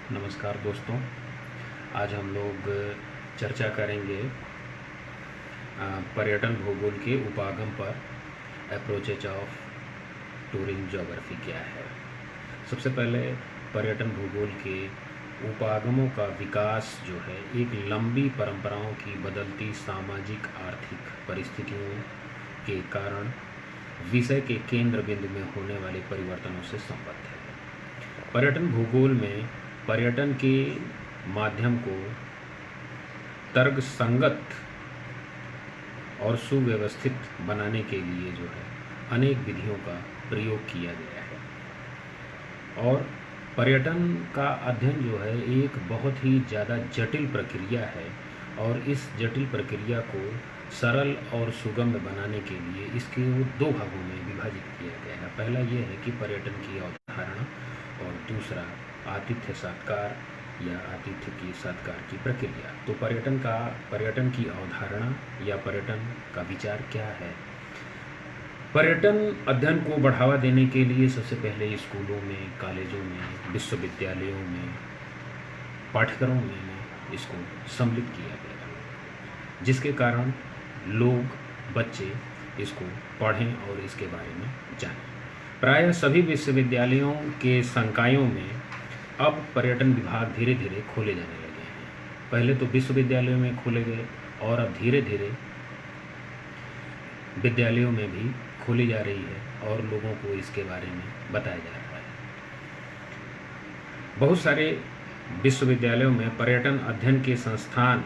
नमस्कार दोस्तों। आज हम लोग चर्चा करेंगे पर्यटन भूगोल के उपागम पर। अप्रोचेज ऑफ टूरिज्म ज्योग्राफी क्या है। सबसे पहले पर्यटन भूगोल के उपागमों का विकास जो है एक लंबी परंपराओं की बदलती सामाजिक आर्थिक परिस्थितियों के कारण विषय के केंद्र बिंदु में होने वाले परिवर्तनों से संबद्ध है। पर्यटन भूगोल में पर्यटन के माध्यम को तर्कसंगत और सुव्यवस्थित बनाने के लिए जो है अनेक विधियों का प्रयोग किया गया है। और पर्यटन का अध्ययन जो है एक बहुत ही ज़्यादा जटिल प्रक्रिया है और इस जटिल प्रक्रिया को सरल और सुगम बनाने के लिए इसके दो भागों में विभाजित किया गया है। पहला ये है कि पर्यटन की अवधारणा और दूसरा आतिथ्य सत्कार या आतिथ्य की सत्कार की प्रक्रिया। तो पर्यटन की अवधारणा या पर्यटन का विचार क्या है। पर्यटन अध्ययन को बढ़ावा देने के लिए सबसे पहले स्कूलों में, कॉलेजों में, विश्वविद्यालयों में, पाठ्यक्रमों में इसको सम्मिलित किया गया, जिसके कारण लोग, बच्चे इसको पढ़ें और इसके बारे में जानें। प्रायः सभी विश्वविद्यालयों के संकायों में अब पर्यटन विभाग धीरे धीरे खोले जाने लगे हैं। पहले तो विश्वविद्यालयों में खोले गए और अब धीरे धीरे विद्यालयों में भी खोली जा रही है और लोगों को इसके बारे में बताया जा रहा है। बहुत सारे विश्वविद्यालयों में पर्यटन अध्ययन के संस्थान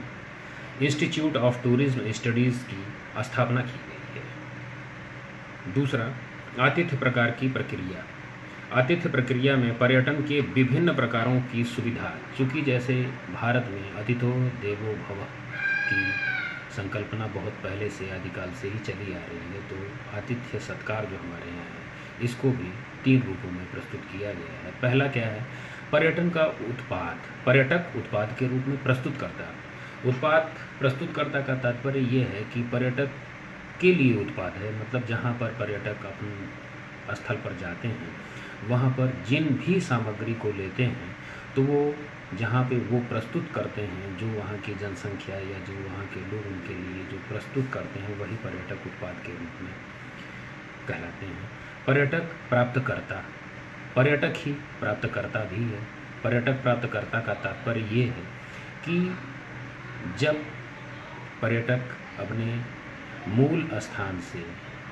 इंस्टीट्यूट ऑफ टूरिज्म स्टडीज़ की स्थापना की गई है। दूसरा, आतिथ्य प्रकार की प्रक्रिया। आतिथ्य प्रक्रिया में पर्यटन के विभिन्न प्रकारों की सुविधा, चूँकि जैसे भारत में अतिथो देवो भव की संकल्पना बहुत पहले से आदिकाल से ही चली आ रही है, तो आतिथ्य सत्कार जो हमारे यहाँ है इसको भी 3 रूपों में प्रस्तुत किया गया है। पहला क्या है, पर्यटन का उत्पाद। पर्यटक उत्पाद के रूप में प्रस्तुत करता। उत्पाद प्रस्तुतकर्ता का तात्पर्य ये है कि पर्यटक के लिए उत्पाद है, मतलब जहाँ पर पर्यटक अपने स्थल पर जाते हैं वहाँ पर जिन भी सामग्री को लेते हैं तो वो जहाँ पे वो प्रस्तुत करते हैं, जो वहाँ की जनसंख्या या जो वहाँ के लोग उनके लिए जो प्रस्तुत करते हैं वही पर्यटक उत्पाद के रूप में कहलाते हैं। पर्यटक प्राप्तकर्ता। पर्यटक ही प्राप्तकर्ता भी है। पर्यटक प्राप्तकर्ता का तात्पर्य ये है कि जब पर्यटक अपने मूल स्थान से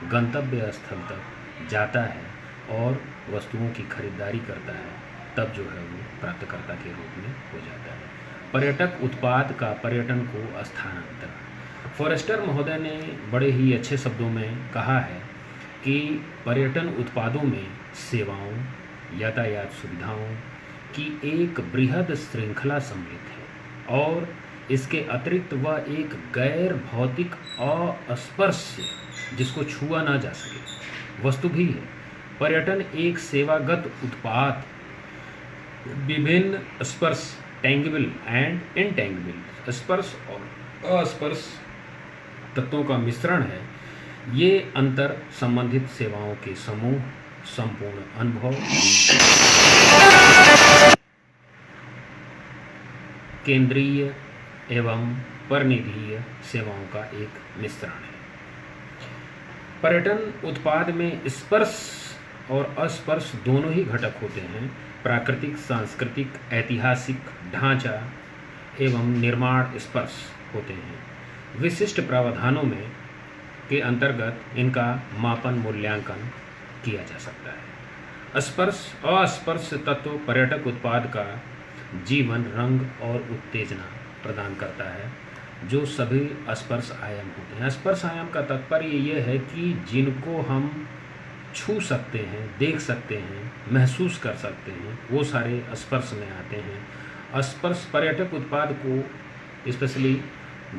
गंतव्य स्थल तक जाता है और वस्तुओं की खरीदारी करता है, तब जो है वो प्राप्तकर्ता के रूप में हो जाता है। पर्यटक उत्पाद का पर्यटन को स्थानांतरण। फॉरेस्टर महोदय ने बड़े ही अच्छे शब्दों में कहा है कि पर्यटन उत्पादों में सेवाओं, यातायात सुविधाओं की एक बृहद श्रृंखला सम्मिलित है और इसके अतिरिक्त वह एक गैर भौतिक अस्पर्श, जिसको छुआ ना जा सके, वस्तु भी है। पर्यटन एक सेवागत उत्पाद विभिन्न स्पर्श, टेंगिबल एंड इनटेंगिबल, स्पर्श और अस्पर्श तत्वों का मिश्रण है। ये अंतर संबंधित सेवाओं के समूह, संपूर्ण अनुभव, केंद्रीय एवं परिनिधीय सेवाओं का एक मिश्रण है। पर्यटन उत्पाद में स्पर्श और अस्पर्श दोनों ही घटक होते हैं। प्राकृतिक, सांस्कृतिक, ऐतिहासिक ढांचा एवं निर्माण स्पर्श होते हैं। विशिष्ट प्रावधानों में के अंतर्गत इनका मापन, मूल्यांकन किया जा सकता है। स्पर्श अस्पर्श तत्व पर्यटक उत्पाद का जीवन, रंग और उत्तेजना प्रदान करता है, जो सभी स्पर्श आयाम होते हैं। स्पर्श आयाम का तात्पर्य ये है कि जिनको हम छू सकते हैं, देख सकते हैं, महसूस कर सकते हैं, वो सारे स्पर्श में आते हैं। स्पर्श पर्यटक उत्पाद को स्पेशली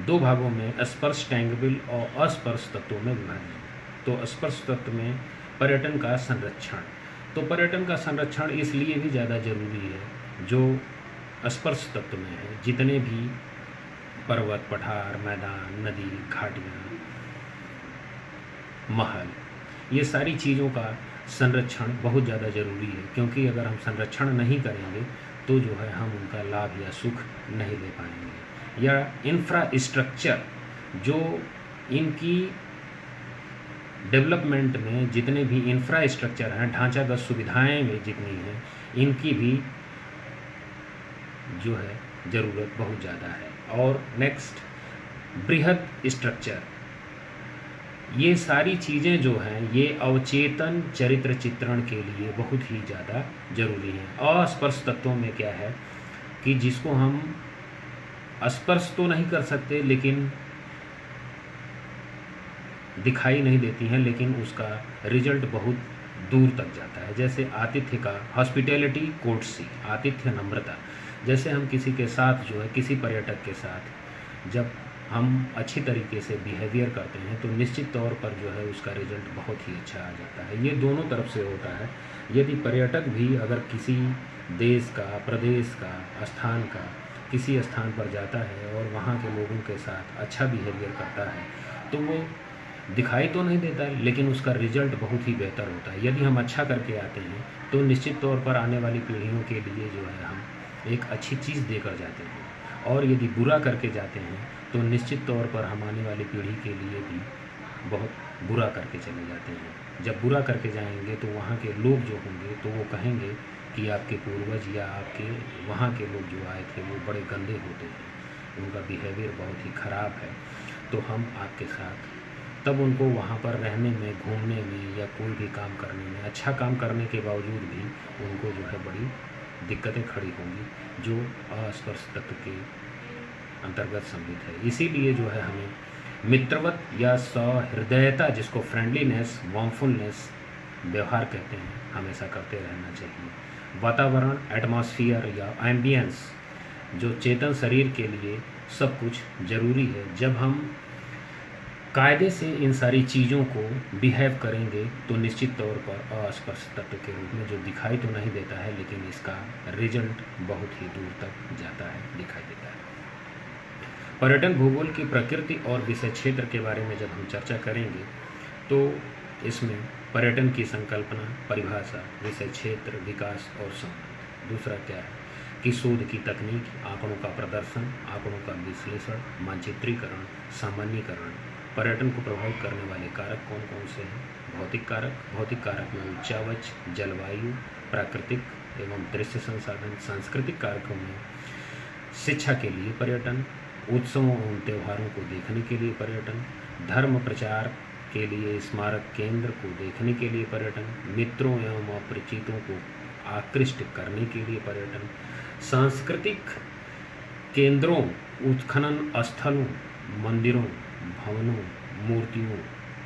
2 भागों में, स्पर्श टेंगिबल और अस्पर्श तत्वों में विभाजित। तो स्पर्श तत्व में पर्यटन का संरक्षण। तो पर्यटन का संरक्षण इसलिए भी ज़्यादा जरूरी है जो स्पर्श तत्व में है। जितने भी पर्वत, पठार, मैदान, नदी, घाटियाँ, महल, ये सारी चीज़ों का संरक्षण बहुत ज़्यादा ज़रूरी है, क्योंकि अगर हम संरक्षण नहीं करेंगे तो जो है हम उनका लाभ या सुख नहीं ले पाएंगे। या इंफ्रास्ट्रक्चर, जो इनकी डेवलपमेंट में जितने भी इंफ्रास्ट्रक्चर हैं, ढांचागत सुविधाएं में जितनी हैं, इनकी भी जो है ज़रूरत बहुत ज़्यादा है। और नेक्स्ट, बृहद स्ट्रक्चर, ये सारी चीज़ें जो हैं ये अवचेतन चरित्र चित्रण के लिए बहुत ही ज़्यादा ज़रूरी हैं। अस्पर्श तत्वों में क्या है कि जिसको हम स्पर्श तो नहीं कर सकते, लेकिन दिखाई नहीं देती हैं, लेकिन उसका रिजल्ट बहुत दूर तक जाता है। जैसे आतिथ्य का, हॉस्पिटैलिटी कोर्टसी, आतिथ्य नम्रता। जैसे हम किसी के साथ जो है, किसी पर्यटक के साथ जब हम अच्छी तरीके से बिहेवियर करते हैं तो निश्चित तौर पर जो है उसका रिजल्ट बहुत ही अच्छा आ जाता है। ये दोनों तरफ से होता है। यदि पर्यटक भी अगर किसी देश का, प्रदेश का, स्थान का किसी स्थान पर जाता है और वहाँ के लोगों के साथ अच्छा बिहेवियर करता है तो वो दिखाई तो नहीं देता, लेकिन उसका रिजल्ट बहुत ही बेहतर होता है। यदि हम अच्छा करके आते हैं तो निश्चित तौर पर आने वाली पीढ़ियों के लिए जो है हम एक अच्छी चीज़ देकर जाते हैं। और यदि बुरा करके जाते हैं तो निश्चित तौर पर हम आने वाली पीढ़ी के लिए भी बहुत बुरा करके चले जाते हैं। जब बुरा करके जाएंगे तो वहाँ के लोग जो होंगे तो वो कहेंगे कि आपके पूर्वज या आपके वहाँ के लोग जो आए थे वो बड़े गंदे होते हैं, उनका बिहेवियर बहुत ही ख़राब है। तो हम आपके साथ तब उनको वहाँ पर रहने में, घूमने में या कोई भी काम करने में, अच्छा काम करने के बावजूद भी उनको जो है बड़ी दिक्कतें खड़ी होंगी, जो अस्पर्श तत्व के अंतर्गत सम्मिलित है। इसीलिए जो है हमें मित्रवत या सहृदयता, जिसको फ्रेंडलीनेस, वार्मफुलनेस व्यवहार कहते हैं, हमेशा करते रहना चाहिए। वातावरण, एटमॉस्फियर या एम्बियंस, जो चेतन शरीर के लिए सब कुछ ज़रूरी है। जब हम कायदे से इन सारी चीज़ों को बिहेव करेंगे तो निश्चित तौर पर अस्पर्श तत्व के रूप में जो दिखाई तो नहीं देता है, लेकिन इसका रिजल्ट बहुत ही दूर तक जाता है, दिखाई देता है। पर्यटन भूगोल की प्रकृति और विषय क्षेत्र के बारे में जब हम चर्चा करेंगे तो इसमें पर्यटन की संकल्पना, परिभाषा, विषय क्षेत्र, विकास और संबंध। दूसरा क्या है कि शोध की तकनीक, आंकड़ों का प्रदर्शन, आंकड़ों का विश्लेषण, मानचित्रीकरण, सामान्यीकरण। पर्यटन को प्रभावित करने वाले कारक कौन कौन से हैं? भौतिक कारक, भौतिक कारक में उच्चावच, जलवायु, प्राकृतिक एवं दृश्य संसाधन। सांस्कृतिक कारकों में शिक्षा के लिए पर्यटन, उत्सवों एवं त्योहारों को देखने के लिए पर्यटन, धर्म प्रचार के लिए स्मारक केंद्र को देखने के लिए पर्यटन, मित्रों एवं अपरिचितों को आकृष्ट करने के लिए पर्यटन, सांस्कृतिक केंद्रों, उत्खनन स्थलों, मंदिरों, भवनों, मूर्तियों,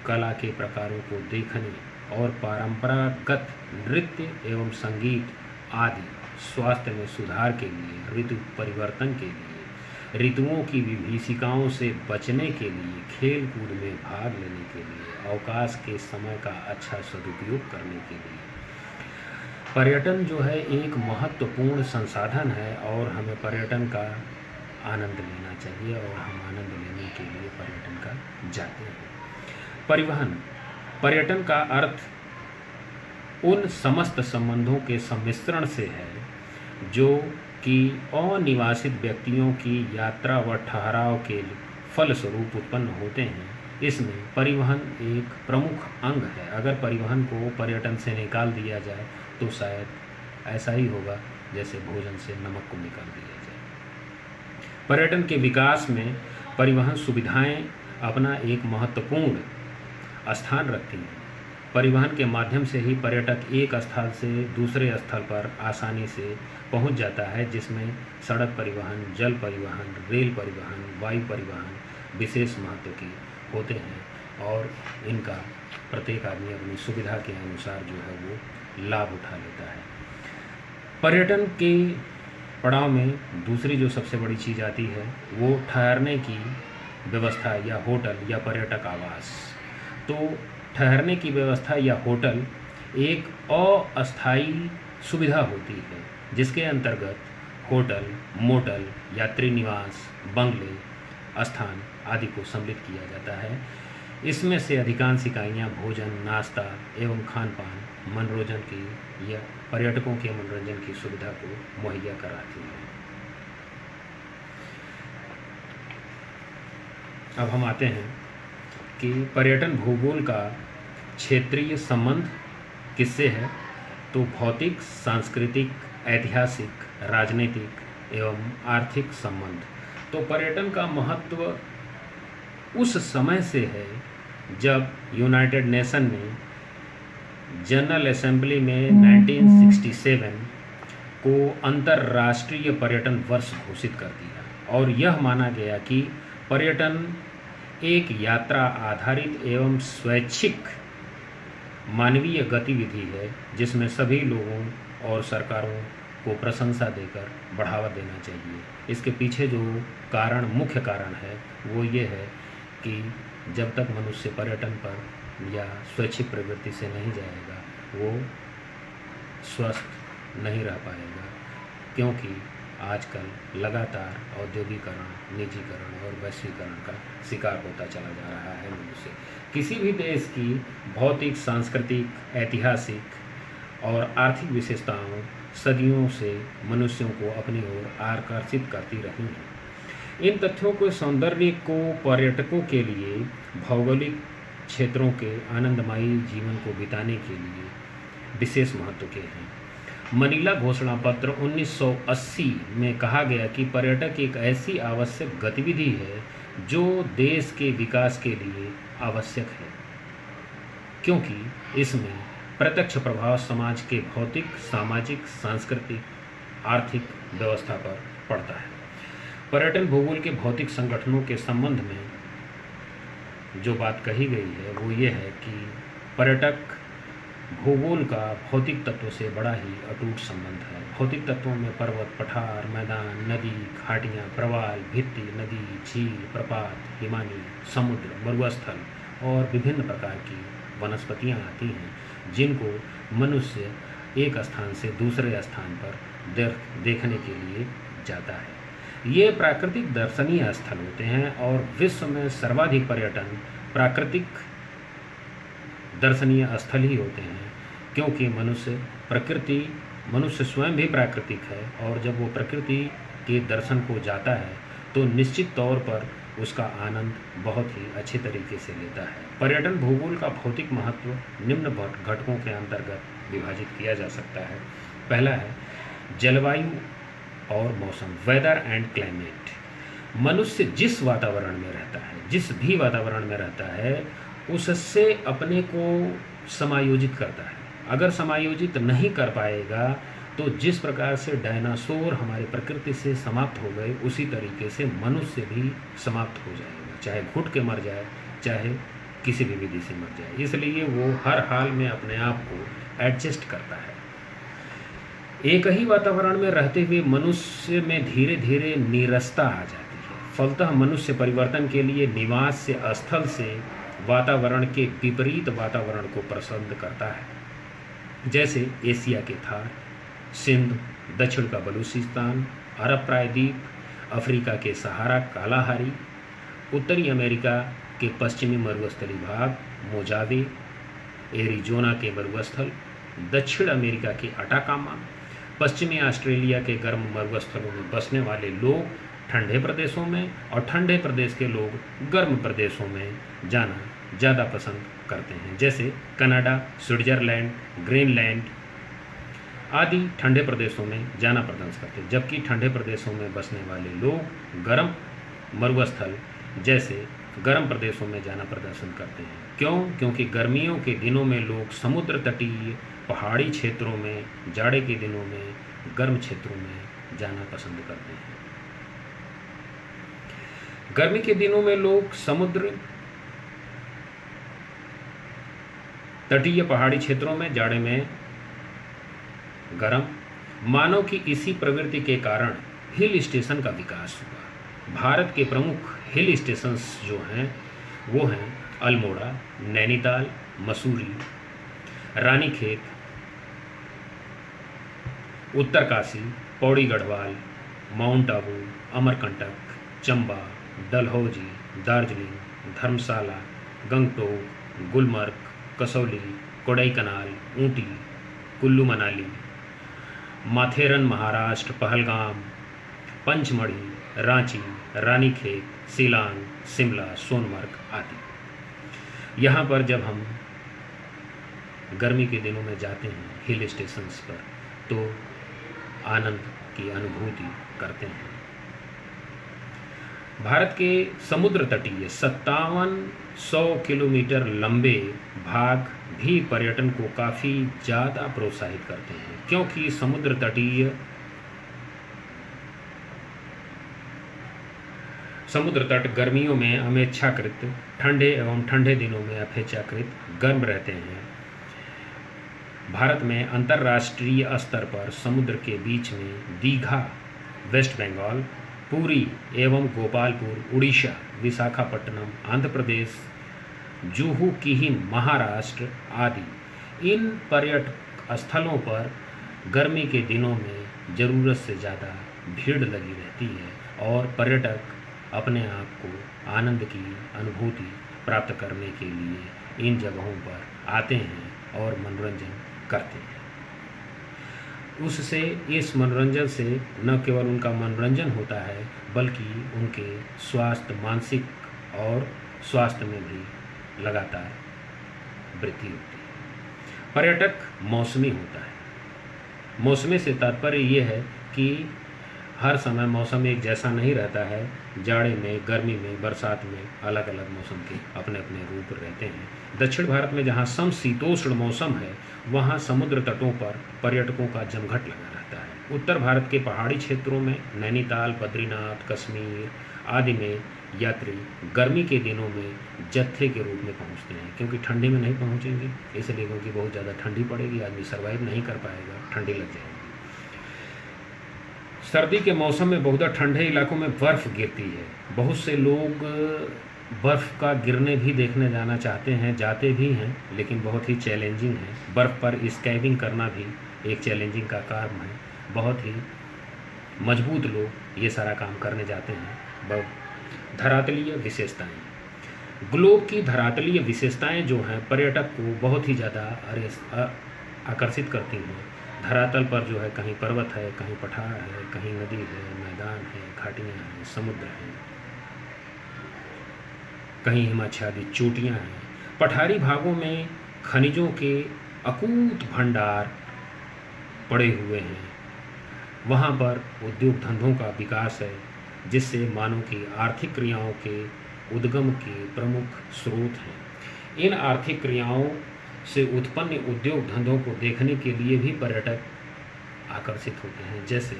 कला के प्रकारों को देखने और परंपरागत नृत्य एवं संगीत आदि, स्वास्थ्य में सुधार के लिए, ऋतु परिवर्तन के लिए, ऋतुओं की विभीषिकाओं से बचने के लिए, खेल कूद में भाग लेने के लिए, अवकाश के समय का अच्छा सदुपयोग करने के लिए। पर्यटन जो है एक महत्वपूर्ण संसाधन है और हमें पर्यटन का आनंद लेना चाहिए और हम आनंद लेने के लिए पर्यटन का जाते हैं। परिवहन, पर्यटन का अर्थ उन समस्त संबंधों के सम्मिश्रण से है जो कि अनिवासित व्यक्तियों की यात्रा व ठहराव के फलस्वरूप उत्पन्न होते हैं। इसमें परिवहन एक प्रमुख अंग है। अगर परिवहन को पर्यटन से निकाल दिया जाए तो शायद ऐसा ही होगा जैसे भोजन से नमक को निकाल दिया जाए। पर्यटन के विकास में परिवहन सुविधाएं अपना एक महत्वपूर्ण स्थान रखती हैं। परिवहन के माध्यम से ही पर्यटक एक स्थल से दूसरे स्थल पर आसानी से पहुंच जाता है, जिसमें सड़क परिवहन, जल परिवहन, रेल परिवहन, वायु परिवहन विशेष महत्व के होते हैं और इनका प्रत्येक आदमी अपनी सुविधा के अनुसार जो है वो लाभ उठा लेता है। पर्यटन के पड़ाव में दूसरी जो सबसे बड़ी चीज़ आती है वो ठहरने की व्यवस्था या होटल या पर्यटक आवास। तो ठहरने की व्यवस्था या होटल एक अस्थायी सुविधा होती है जिसके अंतर्गत होटल, मोटल, यात्री निवास, बंगले, स्थान आदि को सम्मिलित किया जाता है। इसमें से अधिकांश इकाइयाँ भोजन, नाश्ता एवं खान पान, मनोरंजन की या पर्यटकों के मनोरंजन की सुविधा को मुहैया कराती हैं। अब हम आते हैं कि पर्यटन भूगोल का क्षेत्रीय संबंध किससे है। तो भौतिक, सांस्कृतिक, ऐतिहासिक, राजनीतिक एवं आर्थिक संबंध। तो पर्यटन का महत्व उस समय से है जब यूनाइटेड नेशन ने जनरल असेंबली में 1967 को अंतर्राष्ट्रीय पर्यटन वर्ष घोषित कर दिया और यह माना गया कि पर्यटन एक यात्रा आधारित एवं स्वैच्छिक मानवीय गतिविधि है जिसमें सभी लोगों और सरकारों को प्रशंसा देकर बढ़ावा देना चाहिए। इसके पीछे जो मुख्य कारण है वो ये है कि जब तक मनुष्य पर्यटन पर या स्वैच्छिक प्रवृत्ति से नहीं जाएगा वो स्वस्थ नहीं रह पाएगा, क्योंकि आजकल लगातार औद्योगिकरण, निजीकरण और वैश्वीकरण का शिकार होता चला जा रहा है मनुष्य। किसी भी देश की भौतिक, सांस्कृतिक, ऐतिहासिक और आर्थिक विशेषताओं सदियों से मनुष्यों को अपनी ओर आकर्षित करती रही हैं। इन तथ्यों के सौंदर्य को पर्यटकों के लिए भौगोलिक क्षेत्रों के आनंदमयी जीवन को बिताने के लिए विशेष महत्व के हैं। मनीला घोषणा पत्र 1980 में कहा गया कि पर्यटक एक ऐसी आवश्यक गतिविधि है जो देश के विकास के लिए आवश्यक है, क्योंकि इसमें प्रत्यक्ष प्रभाव समाज के भौतिक, सामाजिक, सांस्कृतिक, आर्थिक व्यवस्था पर पड़ता है। पर्यटन भूगोल के भौतिक संगठनों के संबंध में जो बात कही गई है वो ये है कि पर्यटक भूगोल का भौतिक तत्वों से बड़ा ही अटूट संबंध है। भौतिक तत्वों में पर्वत, पठार, मैदान, नदी, घाटियाँ, प्रवाल, भित्ति, नदी, झील, प्रपात, हिमानी, समुद्र, मरुस्थल और विभिन्न प्रकार की वनस्पतियाँ आती हैं जिनको मनुष्य एक स्थान से दूसरे स्थान पर देखने के लिए जाता है। ये प्राकृतिक दर्शनीय स्थल होते हैं और विश्व में सर्वाधिक पर्यटन प्राकृतिक दर्शनीय स्थल ही होते हैं, क्योंकि मनुष्य स्वयं भी प्राकृतिक है और जब वो प्रकृति के दर्शन को जाता है तो निश्चित तौर पर उसका आनंद बहुत ही अच्छे तरीके से लेता है। पर्यटन भूगोल का भौतिक महत्व निम्न घटकों के अंतर्गत विभाजित किया जा सकता है। पहला है जलवायु और मौसम, वेदर एंड क्लाइमेट। मनुष्य जिस वातावरण में रहता है, जिस भी वातावरण में रहता है, उससे अपने को समायोजित करता है। अगर समायोजित नहीं कर पाएगा तो जिस प्रकार से डायनासोर हमारे प्रकृति से समाप्त हो गए उसी तरीके से मनुष्य भी समाप्त हो जाएगा, चाहे घुट के मर जाए, चाहे किसी भी विधि से मर जाए। इसलिए वो हर हाल में अपने आप को एडजस्ट करता है। एक ही वातावरण में रहते हुए मनुष्य में धीरे धीरे नीरसता आ जाती है। फलतः मनुष्य परिवर्तन के लिए निवास स्थल से वातावरण के विपरीत वातावरण को पसंद करता है, जैसे एशिया के थार, सिंध, दक्षिण का बलूचिस्तान, अरब प्रायद्वीप, अफ्रीका के सहारा कालाहारी, उत्तरी अमेरिका के पश्चिमी मरुस्थलीय भाग, मोजावे, एरिजोना के मरुस्थल, दक्षिण अमेरिका के अटाकामा, पश्चिमी ऑस्ट्रेलिया के गर्म मरुस्थलों में बसने वाले लोग ठंडे प्रदेशों में और ठंडे प्रदेश के लोग गर्म प्रदेशों में जाना ज़्यादा पसंद करते हैं, जैसे कनाडा, स्विट्जरलैंड, ग्रीनलैंड आदि ठंडे प्रदेशों में जाना पसंद करते हैं, जबकि ठंडे प्रदेशों में बसने वाले लोग गर्म मरुस्थल जैसे गर्म प्रदेशों में जाना पसंद करते हैं। क्यों? क्योंकि गर्मियों के दिनों में लोग समुद्र तटीय पहाड़ी क्षेत्रों में, जाड़े के दिनों में गर्म क्षेत्रों में जाना पसंद करते हैं। गर्मी के दिनों में लोग समुद्र तटीय पहाड़ी क्षेत्रों में, जाड़े में गर्म। मानव की इसी प्रवृत्ति के कारण हिल स्टेशन का विकास हुआ। भारत के प्रमुख हिल स्टेशंस जो हैं वो हैं अल्मोड़ा, नैनीताल, मसूरी, रानीखेत, उत्तरकाशी, पौड़ी गढ़वाल, माउंट आबू, अमरकंटक, चंबा, डलहौजी, दार्जिलिंग, धर्मशाला, गंगटोक, गुलमर्ग, कसौली, कोडाईकनाल, ऊटी, कुल्लू मनाली, माथेरन महाराष्ट्र, पहलगाम, पंचमढ़ी, रांची, रानीखेत, शिलांग, शिमला, सोनमर्ग आदि। यहाँ पर जब हम गर्मी के दिनों में जाते हैं हिल स्टेशंस पर तो आनंद की अनुभूति करते हैं। भारत के समुद्र तटीय 5700 किलोमीटर लंबे भाग भी पर्यटन को काफ़ी ज़्यादा प्रोत्साहित करते हैं, क्योंकि समुद्र तट गर्मियों में अपेक्षाकृत ठंडे एवं ठंडे दिनों में अपेक्षाकृत गर्म रहते हैं। भारत में अंतर्राष्ट्रीय स्तर पर समुद्र के बीच में दीघा वेस्ट बंगाल, पुरी एवं गोपालपुर उड़ीसा, विशाखापट्टनम आंध्र प्रदेश, जुहू किहिम महाराष्ट्र आदि इन पर्यटक स्थलों पर गर्मी के दिनों में ज़रूरत से ज़्यादा भीड़ लगी रहती है और पर्यटक अपने आप को आनंद की अनुभूति प्राप्त करने के लिए इन जगहों पर आते हैं और मनोरंजन करते हैं। उससे इस मनोरंजन से न केवल उनका मनोरंजन होता है बल्कि उनके स्वास्थ्य, मानसिक और स्वास्थ्य में भी लगातार वृद्धि होती है। पर्यटक मौसमी होता है। मौसमी से तात्पर्य ये है कि हर समय मौसम एक जैसा नहीं रहता है। जाड़े में, गर्मी में, बरसात में अलग अलग मौसम के अपने अपने रूप रहते हैं। दक्षिण भारत में जहाँ समशीतोष्ण मौसम है वहाँ समुद्र तटों पर पर्यटकों का जमघट लगा रहता है। उत्तर भारत के पहाड़ी क्षेत्रों में नैनीताल, बद्रीनाथ, कश्मीर आदि में यात्री गर्मी के दिनों में जत्थे के रूप में पहुँचते हैं, क्योंकि ठंडी में नहीं पहुँचेंगे इसलिए, क्योंकि बहुत ज़्यादा ठंडी पड़ेगी, आदमी सर्वाइव नहीं कर पाएगा, ठंडी लग जाएगी। सर्दी के मौसम में बहुत ठंडे इलाकों में बर्फ़ गिरती है। बहुत से लोग बर्फ़ का गिरने भी देखने जाना चाहते हैं, जाते भी हैं, लेकिन बहुत ही चैलेंजिंग है। बर्फ़ पर स्काइविंग करना भी एक चैलेंजिंग का काम है। बहुत ही मजबूत लोग ये सारा काम करने जाते हैं। धरातलीय विशेषताएं, ग्लोब की धरातलीय विशेषताएं जो हैं पर्यटक को बहुत ही ज़्यादा आकर्षित करती हैं। धरातल पर जो है कहीं पर्वत है, कहीं पठार है, कहीं नदी है, मैदान है, घाटियाँ हैं, समुद्र हैं, कहीं हिमाच्छादित चोटियाँ हैं। पठारी भागों में खनिजों के अकूत भंडार पड़े हुए हैं। वहाँ पर उद्योग धंधों का विकास है, जिससे मानव की आर्थिक क्रियाओं के उद्गम के प्रमुख स्रोत हैं। इन आर्थिक क्रियाओं से उत्पन्न उद्योग धंधों को देखने के लिए भी पर्यटक आकर्षित होते हैं। जैसे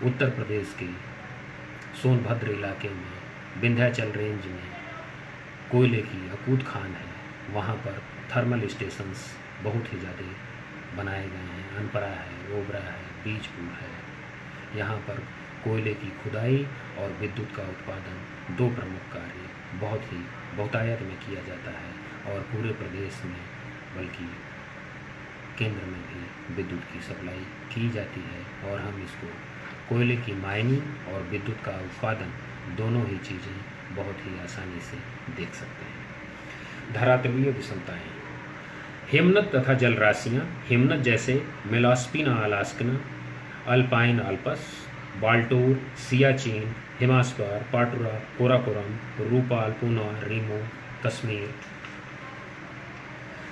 उत्तर प्रदेश के सोनभद्र इलाके में विंध्याचल रेंज में कोयले की अकूत खान है। वहाँ पर थर्मल स्टेशंस बहुत ही ज़्यादा बनाए गए हैं। अनपरा है, ओबरा है, बीजपुर है। यहाँ पर कोयले की खुदाई और विद्युत का उत्पादन, दो प्रमुख कार्य बहुत ही बहुतायत में किया जाता है और पूरे प्रदेश में बल्कि केंद्र में भी विद्युत की सप्लाई की जाती है। और हम इसको कोयले की माइनिंग और विद्युत का उत्पादन दोनों ही चीज़ें बहुत ही आसानी से देख सकते हैं। धरातलीय विषमताएँ, हिमनद तथा जलराशियाँ। हिमनद जैसे मेलास्पिना अलास्कना, अल्पाइन अल्पस, बाल्टोर, सियाचिन, हिमास्पर, पाटुरा, कोराकोरम, रूपाल, पूना, रीमो, कश्मीर,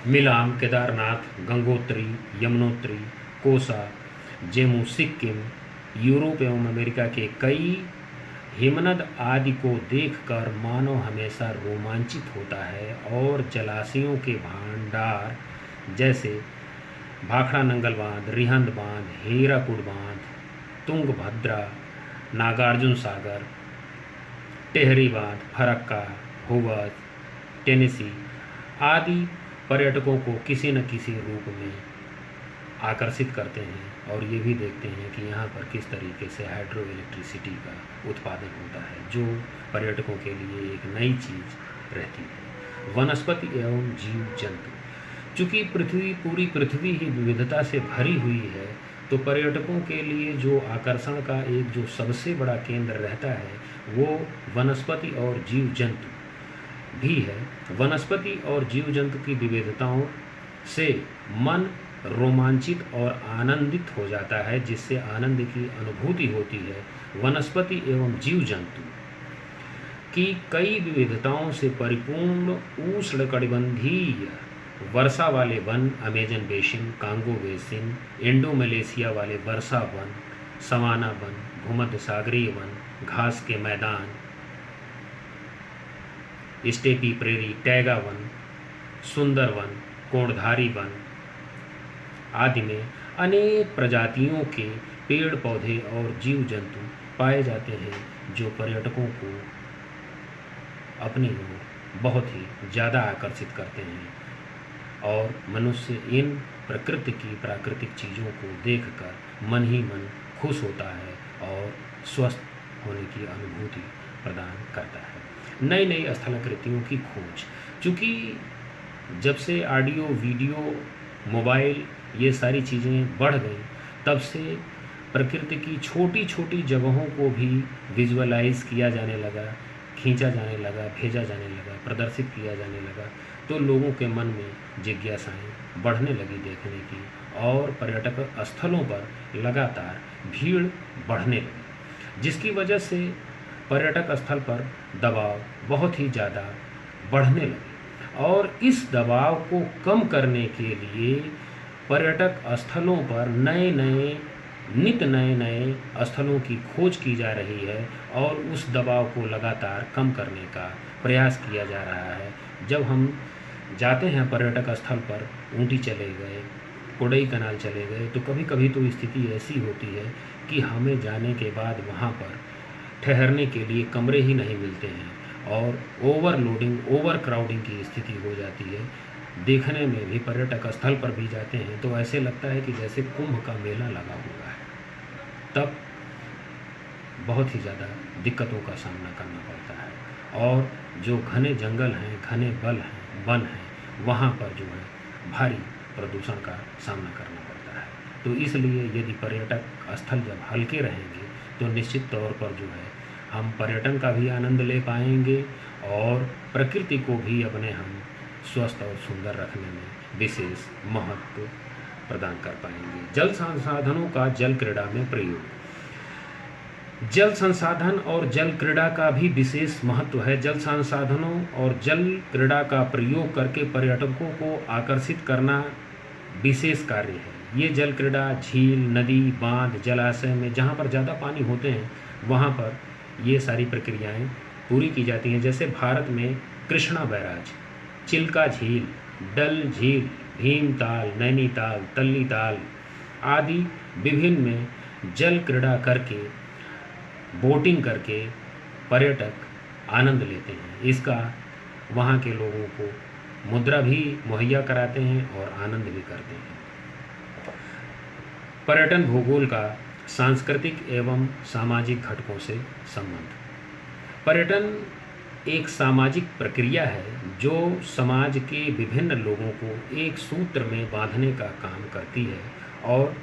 मिलाम, केदारनाथ, गंगोत्री, यमुनोत्री, कोसा, जेमू, सिक्किम, यूरोप एवं अमेरिका के कई हिमनद आदि को देखकर मानव हमेशा रोमांचित होता है और जलाशयों के भंडार जैसे भाखड़ा नंगल बांध, रिहंद बांध, हीराकुड बांध, तुंगभद्रा, नागार्जुन सागर, टेहरी बांध, फरक्का, होवर्थ, टेनेसी आदि पर्यटकों को किसी न किसी रूप में आकर्षित करते हैं। और ये भी देखते हैं कि यहाँ पर किस तरीके से हाइड्रो इलेक्ट्रिसिटी का उत्पादन होता है, जो पर्यटकों के लिए एक नई चीज़ रहती है। वनस्पति एवं जीव जंतु, चूँकि पूरी पृथ्वी ही विविधता से भरी हुई है, तो पर्यटकों के लिए जो आकर्षण का एक जो सबसे बड़ा केंद्र रहता है वो वनस्पति और जीव जंतु। भी है। वनस्पति और जीव जंतु की विविधताओं से मन रोमांचित और आनंदित हो जाता है, जिससे आनंद की अनुभूति होती है। वनस्पति एवं जीव जंतु की कई विविधताओं से परिपूर्ण उष्णकटिबंधीय वर्षा वाले one, Amazon basin, Congo basin, Indo Malaysia वाले वर्षा वन, सवाना वन, भूमध्य सागरीय वन, घास के मैदान, स्टेपी प्रेरी, टैगा वन, सुंदर वन, कोणधारी वन आदि में अनेक प्रजातियों के पेड़ पौधे और जीव जंतु पाए जाते हैं, जो पर्यटकों को अपनी ओर बहुत ही ज़्यादा आकर्षित करते हैं और मनुष्य इन प्रकृति की प्राकृतिक चीज़ों को देखकर मन ही मन खुश होता है और स्वस्थ होने की अनुभूति प्रदान करता है। नई नई स्थलाकृतियों की खोज, चूँकि जब से ऑडियो वीडियो मोबाइल ये सारी चीज़ें बढ़ गई, तब से प्रकृति की छोटी छोटी जगहों को भी विजुअलाइज किया जाने लगा, खींचा जाने लगा, भेजा जाने लगा, प्रदर्शित किया जाने लगा, तो लोगों के मन में जिज्ञासाएं बढ़ने लगी देखने की, और पर्यटक स्थलों पर लगातार भीड़ बढ़ने लगी, जिसकी वजह से पर्यटक स्थल पर दबाव बहुत ही ज़्यादा बढ़ने लगे। और इस दबाव को कम करने के लिए पर्यटक स्थलों पर नित नए स्थलों की खोज की जा रही है और उस दबाव को लगातार कम करने का प्रयास किया जा रहा है। जब हम जाते हैं पर्यटक स्थल पर, ऊटी चले गए, कोडई कनाल चले गए, तो कभी कभी तो स्थिति ऐसी होती है कि हमें जाने के बाद वहाँ पर ठहरने के लिए कमरे ही नहीं मिलते हैं और ओवरलोडिंग, ओवर क्राउडिंग की स्थिति हो जाती है। देखने में भी, पर्यटक स्थल पर भी जाते हैं तो ऐसे लगता है कि जैसे कुंभ का मेला लगा हुआ है। तब बहुत ही ज़्यादा दिक्कतों का सामना करना पड़ता है और जो घने जंगल हैं, घने वन हैं, वहाँ पर जो है भारी प्रदूषण का सामना करना पड़ता है। तो इसलिए यदि पर्यटक स्थल जब हल्के रहेंगे तो निश्चित तौर पर जो है हम पर्यटन का भी आनंद ले पाएंगे और प्रकृति को भी अपने हम स्वस्थ और सुंदर रखने में विशेष महत्व प्रदान कर पाएंगे। जल संसाधनों का जल क्रीड़ा में प्रयोग। जल संसाधन और जल क्रीड़ा का भी विशेष महत्व है। जल संसाधनों और जल क्रीड़ा का प्रयोग करके पर्यटकों को आकर्षित करना विशेष कार्य है। ये जल क्रीड़ा झील, नदी, बांध, जलाशय में जहाँ पर ज़्यादा पानी होते हैं वहाँ पर ये सारी प्रक्रियाएं पूरी की जाती हैं। जैसे भारत में कृष्णा बैराज, चिल्का झील, डल झील, भीमताल, नैनीताल, तल्लीताल आदि विभिन्न में जल क्रीड़ा करके, बोटिंग करके पर्यटक आनंद लेते हैं। इसका वहाँ के लोगों को मुद्रा भी मुहैया कराते हैं और आनंद भी करते हैं। पर्यटन भूगोल का सांस्कृतिक एवं सामाजिक घटकों से संबंध। पर्यटन एक सामाजिक प्रक्रिया है जो समाज के विभिन्न लोगों को एक सूत्र में बांधने का काम करती है और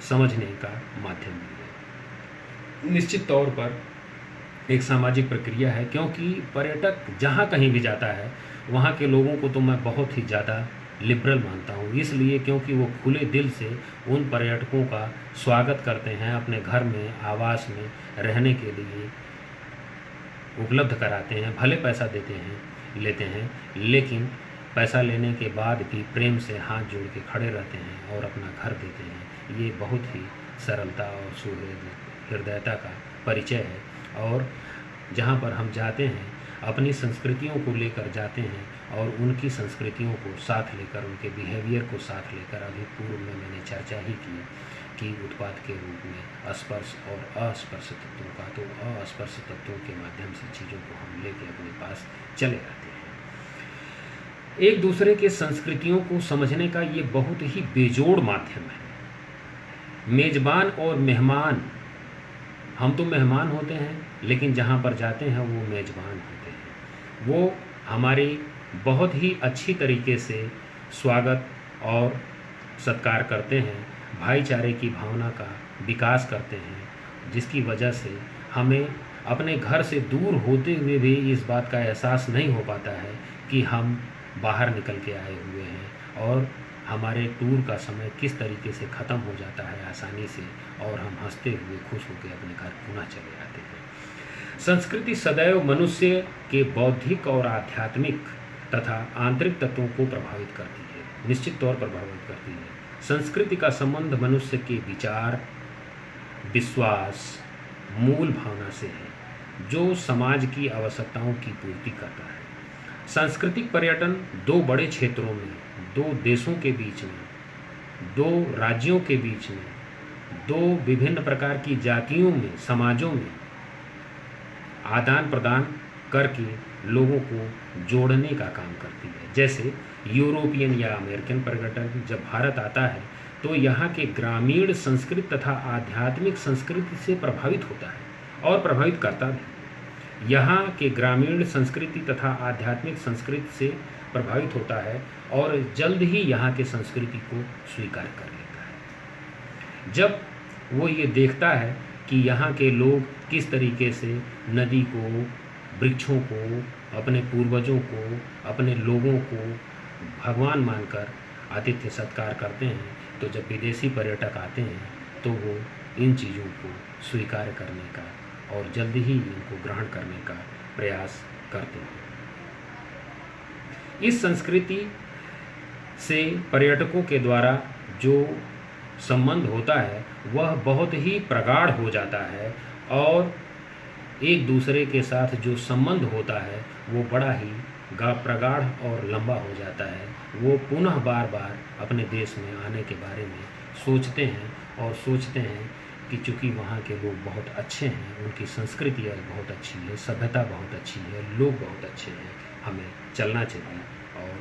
समझने का माध्यम भी है। निश्चित तौर पर एक सामाजिक प्रक्रिया है, क्योंकि पर्यटक जहाँ कहीं भी जाता है वहाँ के लोगों को तो मैं बहुत ही ज़्यादा लिबरल मानता हूँ, इसलिए क्योंकि वो खुले दिल से उन पर्यटकों का स्वागत करते हैं, अपने घर में, आवास में रहने के लिए उपलब्ध कराते हैं। भले पैसा लेते हैं, लेकिन पैसा लेने के बाद भी प्रेम से हाथ जोड़ के खड़े रहते हैं और अपना घर देते हैं। ये बहुत ही सरलता और सुहृदयता का परिचय है। और जहाँ पर हम जाते हैं अपनी संस्कृतियों को लेकर जाते हैं और उनकी संस्कृतियों को साथ लेकर, उनके बिहेवियर को साथ लेकर, अभी पूर्व में मैंने चर्चा ही की कि उत्पाद के रूप में स्पर्श और अस्पर्श तत्वों का, तो अस्पर्श तत्वों के माध्यम से चीज़ों को हम लेके अपने पास चले आते हैं। एक दूसरे के संस्कृतियों को समझने का ये बहुत ही बेजोड़ माध्यम है। मेज़बान और मेहमान, हम तो मेहमान होते हैं लेकिन जहाँ पर जाते हैं वो मेज़बान होते हैं। वो हमारी बहुत ही अच्छी तरीके से स्वागत और सत्कार करते हैं, भाईचारे की भावना का विकास करते हैं, जिसकी वजह से हमें अपने घर से दूर होते हुए भी इस बात का एहसास नहीं हो पाता है कि हम बाहर निकल के आए हुए हैं और हमारे टूर का समय किस तरीके से ख़त्म हो जाता है आसानी से, और हम हंसते हुए खुश होकर अपने घर पुनः चले आते हैं। संस्कृति सदैव मनुष्य के बौद्धिक और आध्यात्मिक तथा आंतरिक तत्वों को प्रभावित करती है, निश्चित तौर पर प्रभावित करती है। संस्कृति का संबंध मनुष्य के विचार, विश्वास, मूल भावना से है जो समाज की आवश्यकताओं की पूर्ति करता है। सांस्कृतिक पर्यटन दो बड़े क्षेत्रों में, दो देशों के बीच में, दो राज्यों के बीच में, दो विभिन्न प्रकार की जातियों में, समाजों में आदान प्रदान करके लोगों को जोड़ने का काम करती है। जैसे यूरोपियन या अमेरिकन पर्यटक जब भारत आता है तो यहाँ के ग्रामीण संस्कृति तथा आध्यात्मिक संस्कृति से प्रभावित होता है और प्रभावित करता भी। यहाँ के ग्रामीण संस्कृति तथा आध्यात्मिक संस्कृति से प्रभावित होता है और जल्द ही यहाँ के संस्कृति को स्वीकार कर लेता है। जब वो ये देखता है कि यहाँ के लोग किस तरीके से नदी को, वृक्षों को, अपने पूर्वजों को, अपने लोगों को भगवान मानकर आतिथ्य सत्कार करते हैं, तो जब विदेशी पर्यटक आते हैं तो वो इन चीज़ों को स्वीकार करने का और जल्द ही इनको ग्रहण करने का प्रयास करते हैं। इस संस्कृति से पर्यटकों के द्वारा जो संबंध होता है वह बहुत ही प्रगाढ़ हो जाता है और एक दूसरे के साथ जो संबंध होता है वो बड़ा ही प्रगाढ़ और लंबा हो जाता है। वो पुनः बार बार अपने देश में आने के बारे में सोचते हैं और सोचते हैं कि चूँकि वहाँ के लोग बहुत अच्छे हैं, उनकी संस्कृति बहुत अच्छी है, सभ्यता बहुत अच्छी है, लोग बहुत अच्छे हैं, हमें चलना चाहिए और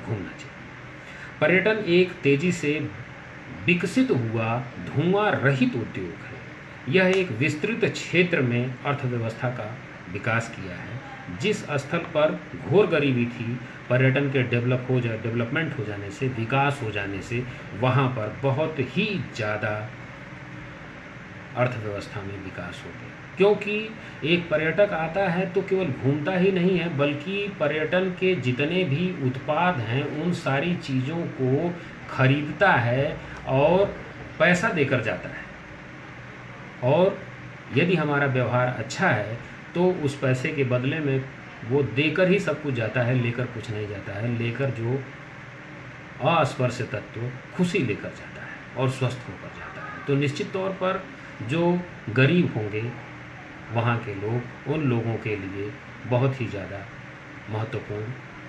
घूमना चाहिए। पर्यटन एक तेज़ी से विकसित हुआ धुआं रहित उद्योग है। यह एक विस्तृत क्षेत्र में अर्थव्यवस्था का विकास किया है। जिस स्थल पर घोर गरीबी थी, पर्यटन के डेवलपमेंट हो जाने से, विकास हो जाने से वहाँ पर बहुत ही ज़्यादा अर्थव्यवस्था में विकास हो गया। क्योंकि एक पर्यटक आता है तो केवल घूमता ही नहीं है, बल्कि पर्यटन के जितने भी उत्पाद हैं उन सारी चीज़ों को खरीदता है और पैसा देकर जाता है। और यदि हमारा व्यवहार अच्छा है तो उस पैसे के बदले में वो देकर ही सब कुछ जाता है, लेकर कुछ नहीं जाता है। लेकर जो अस्पर्श तत्व खुशी लेकर जाता है और स्वस्थ होकर जाता है। तो निश्चित तौर पर जो गरीब होंगे वहाँ के लोग, उन लोगों के लिए बहुत ही ज़्यादा महत्वपूर्ण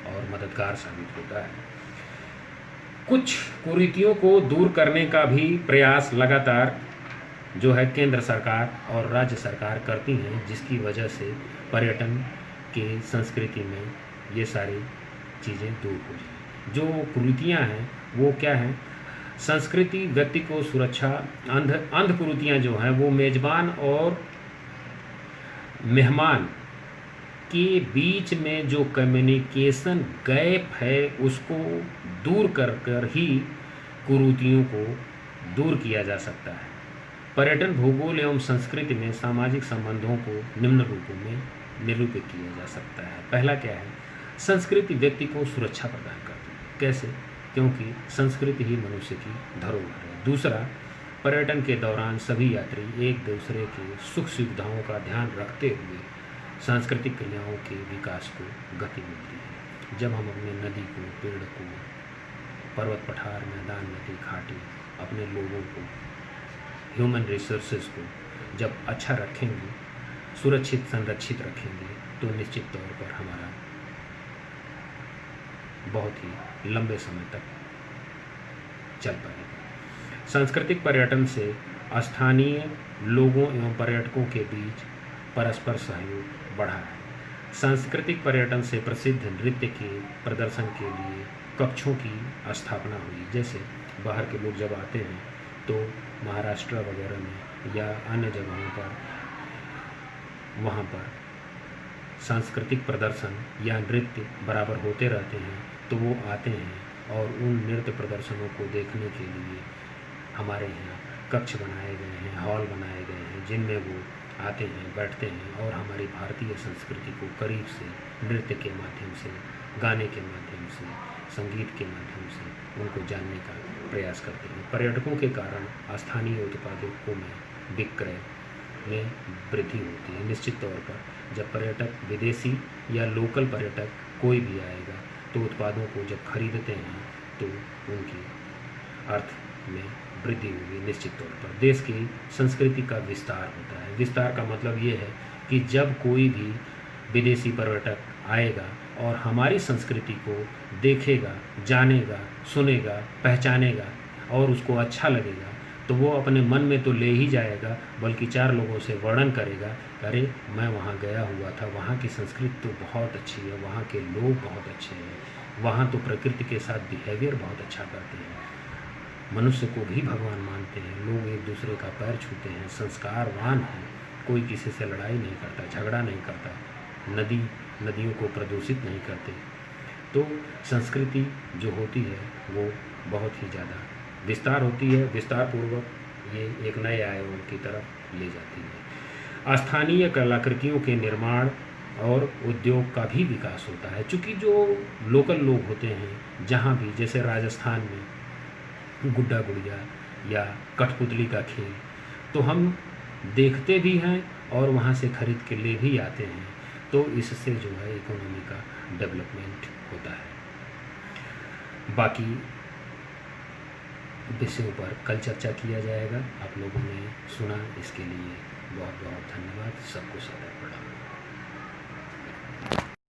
और मददगार साबित होता है। कुछ कुरीतियों को दूर करने का भी प्रयास लगातार जो है केंद्र सरकार और राज्य सरकार करती हैं, जिसकी वजह से पर्यटन के संस्कृति में ये सारी चीज़ें दूर हो जाए। जो कुरीतियाँ हैं वो क्या हैं? संस्कृति व्यक्ति को सुरक्षा, अंध कुरीतियाँ जो हैं वो मेज़बान और मेहमान के बीच में जो कम्युनिकेशन गैप है उसको दूर कर कर ही कुरीतियों को दूर किया जा सकता है। पर्यटन भूगोल एवं संस्कृति में सामाजिक संबंधों को निम्न रूपों में निरूपित किया जा सकता है। पहला क्या है? संस्कृति व्यक्ति को सुरक्षा प्रदान करती है। कैसे? क्योंकि संस्कृति ही मनुष्य की धरोहर है। दूसरा, पर्यटन के दौरान सभी यात्री एक दूसरे के सुख सुविधाओं का ध्यान रखते हुए सांस्कृतिक क्रियाओं के विकास को गति मिलती है। जब हम अपने नदी को, पेड़ को, पर्वत पठार, मैदान, नदी, घाटी, अपने लोगों को, ह्यूमन रिसोर्सेज को जब अच्छा रखेंगे, सुरक्षित संरक्षित रखेंगे, तो निश्चित तौर पर हमारा बहुत ही लंबे समय तक चल पाएगा। सांस्कृतिक पर्यटन से स्थानीय लोगों एवं पर्यटकों के बीच परस्पर सहयोग बढ़ा है। सांस्कृतिक पर्यटन से प्रसिद्ध नृत्य के प्रदर्शन के लिए कक्षों की स्थापना हुई। जैसे बाहर के लोग जब आते हैं तो महाराष्ट्र वगैरह में या अन्य जगहों पर वहाँ पर सांस्कृतिक प्रदर्शन या नृत्य बराबर होते रहते हैं, तो वो आते हैं और उन नृत्य प्रदर्शनों को देखने के लिए हमारे यहाँ कक्ष बनाए गए हैं, हॉल बनाए गए हैं, जिनमें वो आते हैं, बैठते हैं और हमारी भारतीय संस्कृति को करीब से नृत्य के माध्यम से, गाने के माध्यम से, संगीत के माध्यम से उनको जानने का प्रयास करते हैं। पर्यटकों के कारण स्थानीय उत्पादों में विक्रय में वृद्धि होती है। निश्चित तौर पर जब पर्यटक विदेशी या लोकल पर्यटक कोई भी आएगा तो उत्पादों को जब खरीदते हैं तो उनकी अर्थ में वृद्धि होगी। निश्चित तौर पर देश की संस्कृति का विस्तार होता है। विस्तार का मतलब ये है कि जब कोई भी विदेशी पर्यटक आएगा और हमारी संस्कृति को देखेगा, जानेगा, सुनेगा, पहचानेगा और उसको अच्छा लगेगा तो वो अपने मन में तो ले ही जाएगा, बल्कि 4 लोगों से वर्णन करेगा, अरे मैं वहाँ गया हुआ था, वहाँ की संस्कृति तो बहुत अच्छी है, वहाँ के लोग बहुत अच्छे हैं, वहाँ तो प्रकृति के साथ बिहेवियर बहुत अच्छा करते हैं, मनुष्य को भी भगवान मानते हैं, लोग एक दूसरे का पैर छूते हैं, संस्कारवान हैं, कोई किसी से लड़ाई नहीं करता, झगड़ा नहीं करता, नदियों को प्रदूषित नहीं करते। तो संस्कृति जो होती है वो बहुत ही ज़्यादा विस्तार होती है, विस्तार पूर्वक ये एक नए आयाम की तरफ ले जाती है। स्थानीय कलाकृतियों के निर्माण और उद्योग का भी विकास होता है, क्योंकि जो लोकल लोग होते हैं जहाँ भी, जैसे राजस्थान में गुड्डा गुड़िया या कठपुतली का खेल तो हम देखते भी हैं और वहाँ से खरीद के ले भी आते हैं, तो इससे जो है इकोनॉमी का डेवलपमेंट होता है। बाकी विषयों पर कल चर्चा किया जाएगा। आप लोगों ने सुना, इसके लिए बहुत बहुत धन्यवाद। सबको सदैव प्रणाम।